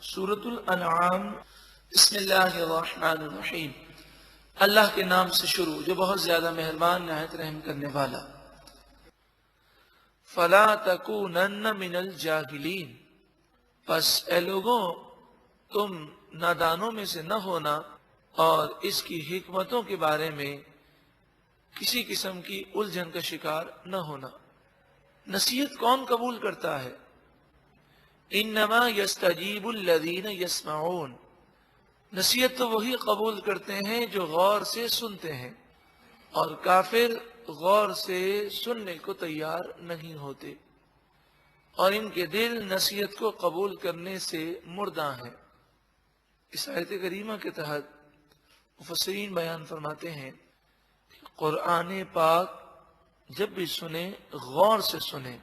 سورۃ الانعام بسم اللہ الرحمن الرحیم، اللہ کے نام سے شروع جو بہت زیادہ مہربان نہایت رحم کرنے والا۔ فلا تکونن من الجاہلین، پس اے لوگوں تم نادانوں میں سے نہ ہونا اور اس کی حکمتوں کے بارے میں کسی قسم کی الجھن کا شکار نہ ہونا۔ نصیحت کون قبول کرتا ہے؟ انما یستجیب الذین یسمعون، نصیحت تو وہی قبول کرتے ہیں جو غور سے سنتے ہیں، اور کافر غور سے سننے کو تیار نہیں ہوتے، اور ان کے دل نصیحت کو قبول کرنے سے مردہ ہیں۔ اس آیت کریمہ کے تحت مفسرین بیان فرماتے ہیں کہ قرآن پاک جب بھی سنیں غور سے سنیں،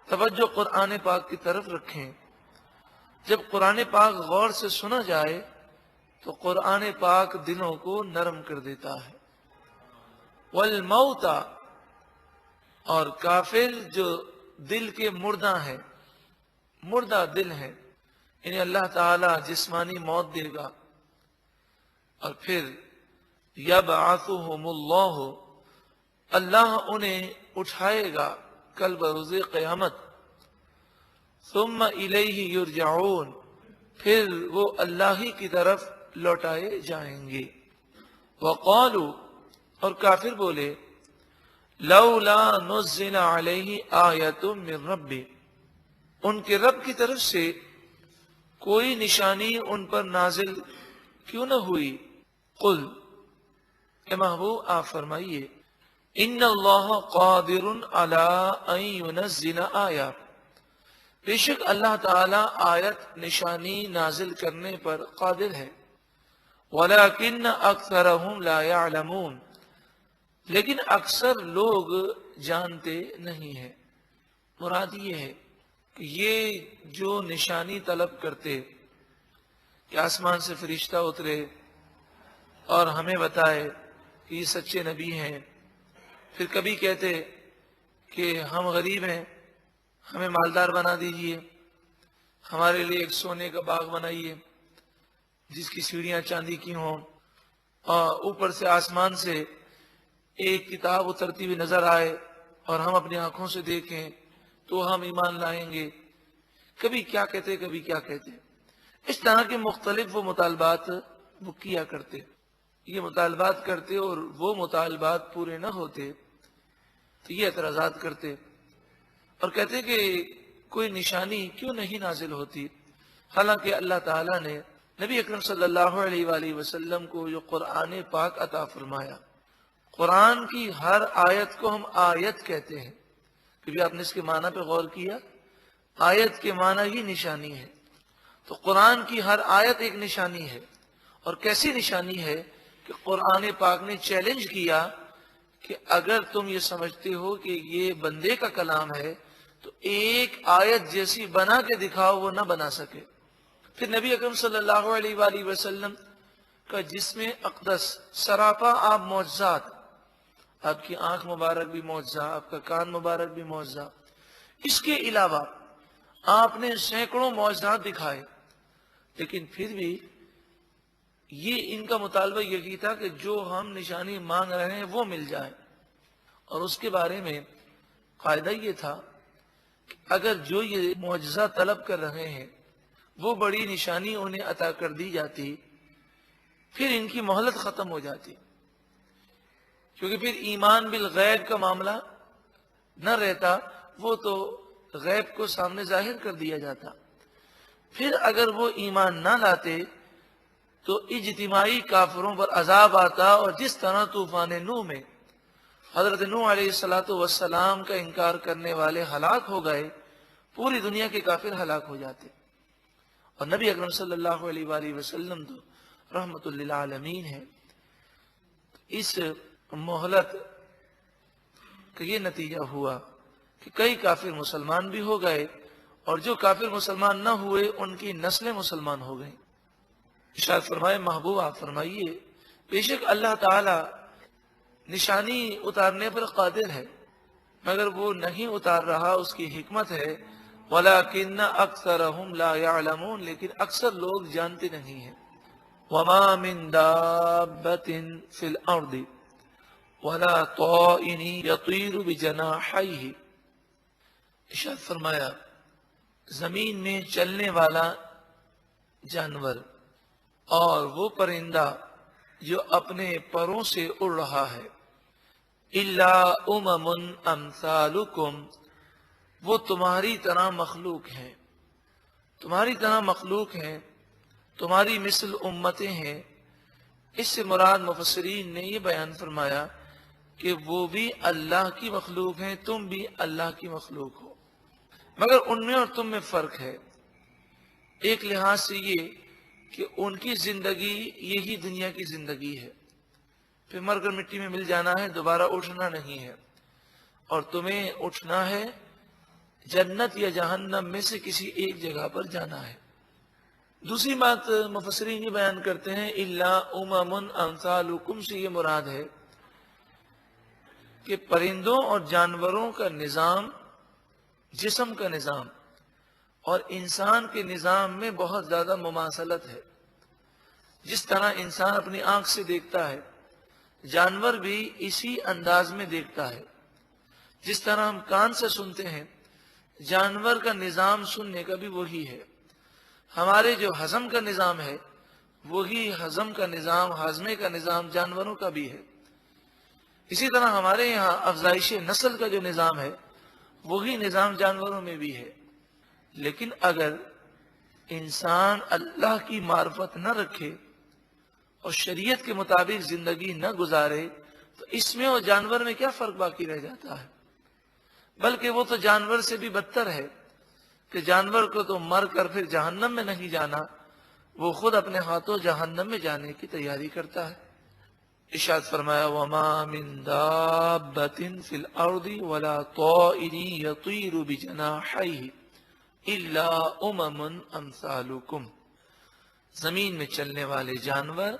توجہ قرآن پاک کی طرف رکھیں۔ جب قرآن پاک غور سے سنا جائے تو قرآن پاک دلوں کو نرم کر دیتا ہے۔ والموت، اور کافر جو دل کے مردہ ہیں، مردہ دل ہیں، انہیں اللہ تعالی جسمانی موت دے گا، اور پھر یبعثہم اللہ، اللہ انہیں اٹھائے گا کل بروز قیامت۔ ثم الیہ یرجعون، پھر وہ اللہ ہی کی طرف لوٹائے جائیں گے۔ وقالوا، اور کافر بولے، لولا نزل علیہ آیۃ من ربہ، ان کے رب کی طرف سے کوئی نشانی ان پر نازل کیوں نہ ہوئی؟ قل، اے محبوب آپ فرمائیے، ان اللہ قادر علی ان ینزل آیہ، بے شک اللہ تعالی آیت نشانی نازل کرنے پر قادر ہے۔ ولیکن اکثرہم لا یعلمون، لیکن اکثر لوگ جانتے نہیں ہیں۔ مراد یہ ہے کہ یہ جو نشانی طلب کرتے کہ آسمان سے فرشتہ اترے اور ہمیں بتائے کہ یہ سچے نبی ہیں، پھر کبھی کہتے کہ ہم غریب ہیں، ہمیں مالدار بنا دیجئے، ہمارے لیے ایک سونے کا باغ بنائیے جس کی سیڑھیاں چاندی کی ہوں، اور اوپر سے آسمان سے ایک کتاب اترتی ہوئی نظر آئے اور ہم اپنی آنکھوں سے دیکھیں تو ہم ایمان لائیں گے۔ کبھی کیا کہتے، کبھی کیا کہتے، اس طرح کے مختلف وہ مطالبات وہ کیا کرتے۔ یہ مطالبات کرتے اور وہ مطالبات پورے نہ ہوتے تو یہ اعتراضات کرتے اور کہتے کہ کوئی نشانی کیوں نہیں نازل ہوتی، حالانکہ اللہ تعالیٰ نے نبی اکرم صلی اللہ علیہ وآلہ وسلم کو جو قرآن پاک عطا فرمایا، قرآن کی ہر آیت کو ہم آیت کہتے ہیں۔ کبھی آپ نے اس کے معنی پہ غور کیا؟ آیت کے معنی ہی نشانی ہے، تو قرآن کی ہر آیت ایک نشانی ہے۔ اور کیسی نشانی ہے کہ قرآن پاک نے چیلنج کیا کہ اگر تم یہ سمجھتے ہو کہ یہ بندے کا کلام ہے تو ایک آیت جیسی بنا کے دکھاؤ، وہ نہ بنا سکے۔ پھر نبی اکرم صلی اللہ علیہ وآلہ وسلم کا جسم اقدس سراپا آپ معجزات، آپ کی آنکھ مبارک بھی معجزہ، آپ کا کان مبارک بھی معجزہ، اس کے علاوہ آپ نے سینکڑوں معجزات دکھائے، لیکن پھر بھی یہ ان کا مطالبہ یہی تھا کہ جو ہم نشانی مانگ رہے ہیں وہ مل جائے۔ اور اس کے بارے میں قاعدہ یہ تھا کہ اگر جو یہ معجزہ طلب کر رہے ہیں وہ بڑی نشانی انہیں عطا کر دی جاتی، پھر ان کی مہلت ختم ہو جاتی، کیونکہ پھر ایمان بالغیب کا معاملہ نہ رہتا، وہ تو غیب کو سامنے ظاہر کر دیا جاتا۔ پھر اگر وہ ایمان نہ لاتے تو اجتماعی کافروں پر عذاب آتا، اور جس طرح طوفان نوح میں حضرت نوح علیہ السلام کا انکار کرنے والے ہلاک ہو گئے، پوری دنیا کے کافر ہلاک ہو جاتے۔ اور نبی اکرم صلی اللہ علیہ وآلہ وسلم تو رحمت للعالمین ہے۔ اس مہلت کا یہ نتیجہ ہوا کہ کئی کافر مسلمان بھی ہو گئے، اور جو کافر مسلمان نہ ہوئے ان کی نسلیں مسلمان ہو گئیں۔ ارشاد فرمائے، محبوب آپ فرمائیے، بے شک اللہ تعالی نشانی اتارنے پر قادر ہے، مگر وہ نہیں اتار رہا، اس کی حکمت ہے وَلَكِنَّ أَكْثَرَهُمْ لَا يَعْلَمُونَ، لیکن اکثر لوگ جانتے نہیں ہیں۔ وَمَا مِن دَابَّةٍ فِي الْأَرْضِ وَلَا طَائِرٍ يَطِيرُ بِجَنَاحَيْهِ، ارشاد فرمایا زمین میں چلنے والا جانور اور وہ پرندہ جو اپنے پروں سے اڑ رہا ہے، الا امم امثالکم، وہ تمہاری طرح مخلوق ہیں، تمہاری طرح مخلوق ہیں، تمہاری مثل امتیں ہیں۔ اس سے مراد مفسرین نے یہ بیان فرمایا کہ وہ بھی اللہ کی مخلوق ہیں، تم بھی اللہ کی مخلوق ہو، مگر ان میں اور تم میں فرق ہے۔ ایک لحاظ سے یہ کہ ان کی زندگی یہی دنیا کی زندگی ہے، پھر مر کر مٹی میں مل جانا ہے، دوبارہ اٹھنا نہیں ہے، اور تمہیں اٹھنا ہے، جنت یا جہنم میں سے کسی ایک جگہ پر جانا ہے۔ دوسری بات مفسرین یہ بیان کرتے ہیں الا امم امثالکم سے یہ مراد ہے کہ پرندوں اور جانوروں کا نظام، جسم کا نظام اور انسان کے نظام میں بہت زیادہ مماثلت ہے۔ جس طرح انسان اپنی آنکھ سے دیکھتا ہے، جانور بھی اسی انداز میں دیکھتا ہے۔ جس طرح ہم کان سے سنتے ہیں، جانور کا نظام سننے کا بھی وہی ہے۔ ہمارے جو ہضم کا نظام ہے، وہی ہضم کا نظام، ہاضمے کا نظام جانوروں کا بھی ہے۔ اسی طرح ہمارے یہاں افزائش نسل کا جو نظام ہے، وہی نظام جانوروں میں بھی ہے۔ لیکن اگر انسان اللہ کی معرفت نہ رکھے اور شریعت کے مطابق زندگی نہ گزارے تو اس میں اور جانور میں کیا فرق باقی رہ جاتا ہے؟ بلکہ وہ تو جانور سے بھی بدتر ہے کہ جانور کو تو مر کر پھر جہنم میں نہیں جانا، وہ خود اپنے ہاتھوں جہنم میں جانے کی تیاری کرتا ہے۔ ارشاد فرمایا وَمَا مِن دَابَّةٍ فِي الْأَرْضِ وَلَا طَائِرٍ يَطِيرُ بِجَنَاحَيْهِ إِلَّا أُمَمٌ أَمْثَالُكُمْ، زمین میں چلنے والے جانور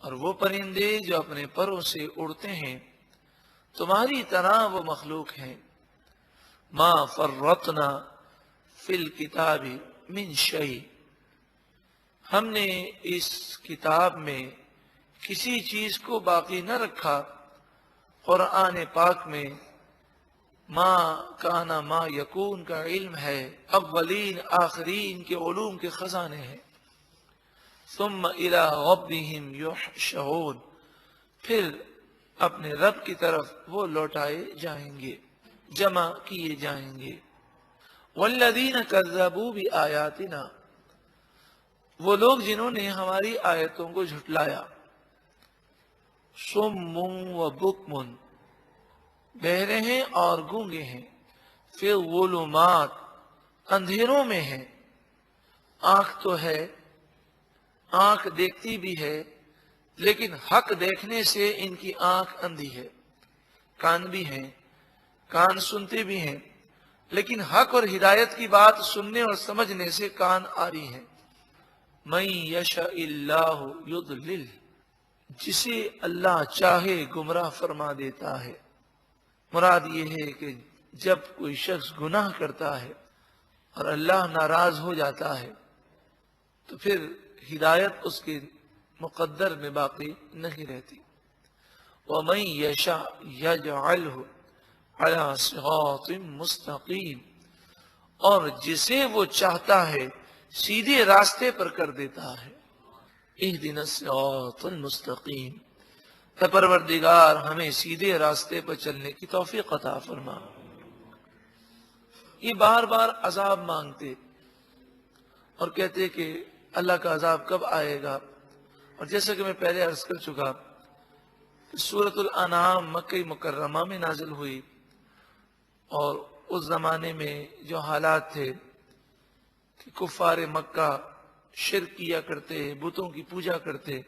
اور وہ پرندے جو اپنے پروں سے اڑتے ہیں، تمہاری طرح وہ مخلوق ہیں۔ ما فرطنا فی الکتاب من شیء، ہم نے اس کتاب میں کسی چیز کو باقی نہ رکھا، قرآن پاک میں ما کانا ما یکون کا علم ہے، اولین آخرین کے علوم کے خزانے ہیں۔ ثم الی ربہم یحشرون، پھر اپنے رب کی طرف وہ لوٹائے جائیں گے، جمع کیے جائیں گے۔ والذین کذبوا بآیاتنا، وہ لوگ جنہوں نے ہماری آیتوں کو جھٹلایا۔ صم و بکم، بہرے ہیں اور گونگے ہیں۔ فی الظلمات، اندھیروں میں ہیں۔ آنکھ تو ہے، آنکھ دیکھتی بھی ہے، لیکن حق دیکھنے سے ان کی آنکھ اندھی ہے۔ کان بھی ہیں، کان سنتے بھی ہیں، لیکن حق اور ہدایت کی بات سننے اور سمجھنے سے کان آری ہیں۔ من یشاء اللہ یضلل، جسے اللہ چاہے گمراہ فرما دیتا ہے۔ مراد یہ ہے کہ جب کوئی شخص گناہ کرتا ہے اور اللہ ناراض ہو جاتا ہے تو پھر ہدایت اس کے مقدر میں باقی نہیں رہتی۔ وَمَن يَشَاء يَجْعَلْهُ عَلَى صِرَاطٍ مُسْتَقِيمٍ، اور جسے وہ چاہتا ہے سیدھے راستے پر کر دیتا ہے۔ اهْدِنَا الصِّرَاطَ الْمُسْتَقِيمَ، اے پروردگار ہمیں سیدھے راستے پر چلنے کی توفیق عطا فرما۔ یہ بار بار عذاب مانگتے اور کہتے کہ اللہ کا عذاب کب آئے گا، اور جیسا کہ میں پہلے عرض کر چکا سورۃ الانعام مکہ مکرمہ میں نازل ہوئی، اور اس زمانے میں جو حالات تھے کہ کفار مکہ شرک کیا کرتے، بتوں کی پوجا کرتے،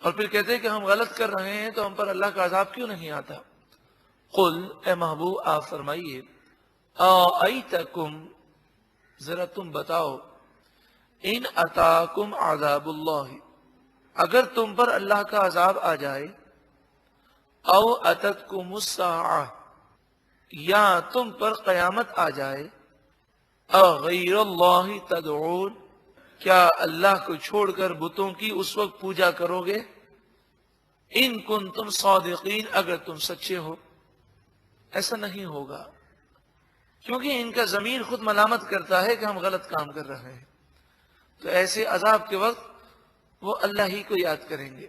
اور پھر کہتے کہ ہم غلط کر رہے ہیں تو ہم پر اللہ کا عذاب کیوں نہیں آتا۔ قل، اے محبوب آپ فرمائیے، آئیتکم، ذرا تم بتاؤ، ان اتاکم عذاب اللہ، اگر تم پر اللہ کا عذاب آ جائے، او اتتکم الساعہ، یا تم پر قیامت آ جائے، اغیر اللہ تدعون، کیا اللہ کو چھوڑ کر بتوں کی اس وقت پوجا کرو گے؟ ان کنتم صادقین، اگر تم سچے ہو۔ ایسا نہیں ہوگا، کیونکہ ان کا ضمیر خود ملامت کرتا ہے کہ ہم غلط کام کر رہے ہیں، تو ایسے عذاب کے وقت وہ اللہ ہی کو یاد کریں گے۔